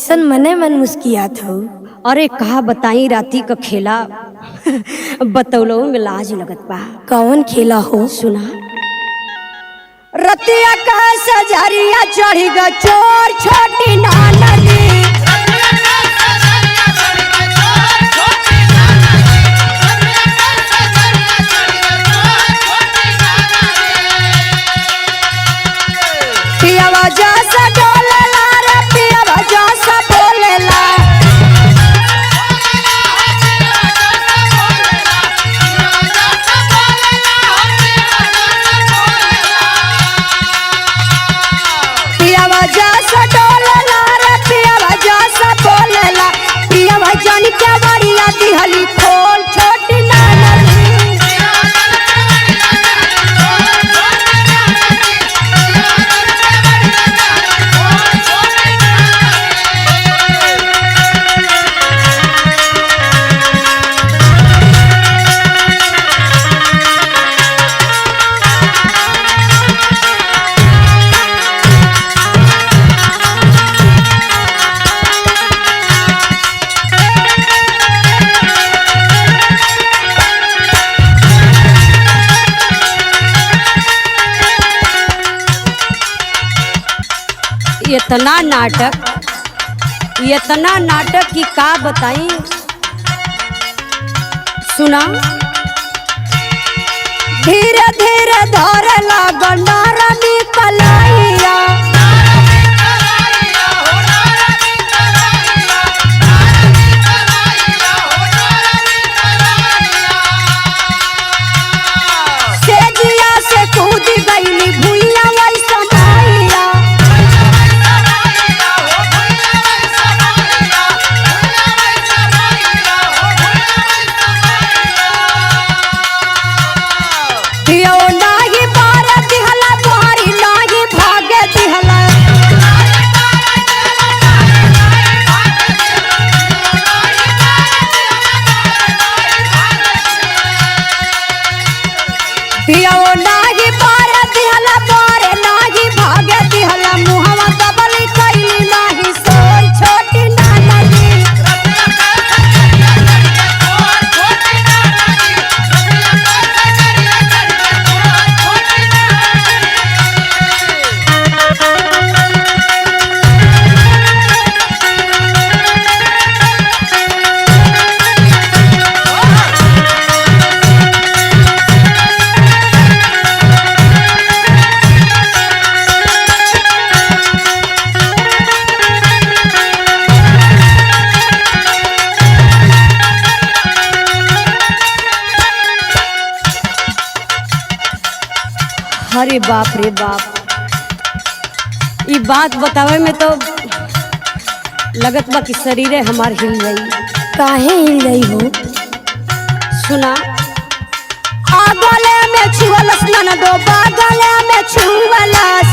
कैसन मने मन मुस्कियात हो। अरे कहा बताई राती का खेला बतौलो में लाज लगत बा। कौन खेला हो? सुना रतिया का सजरिया चढ़ी ग चोर छोटी नानी पियावा जैसा डोलेला रे पियावा जैसा बोलेला पियावा जैसा डोलेला रे पियावा जैसा बोलेला पियावा जानी क्या बड़िया दिहली खोल छोटी नानी इतना नाटक की का बताई। सुना धीरे धीरे धरे लागल नारनी कलाइया सेजिया से कूद गईली भुइया वैसा नाइया दियो नाही बार दिहला तोहरी नाही भागे दिहला दियो नाही बार दिहला बार नाही भागे दिहला मुहवा दबली कइली नाही सोई छोटी नानी अरे बाप रे बाप ये बात बतावे में तो लगत बा कि शरीरे हमार हिल गई। काहे हिल गई हो? सुना आगले में छुअलस ननदो बागले में छुअलस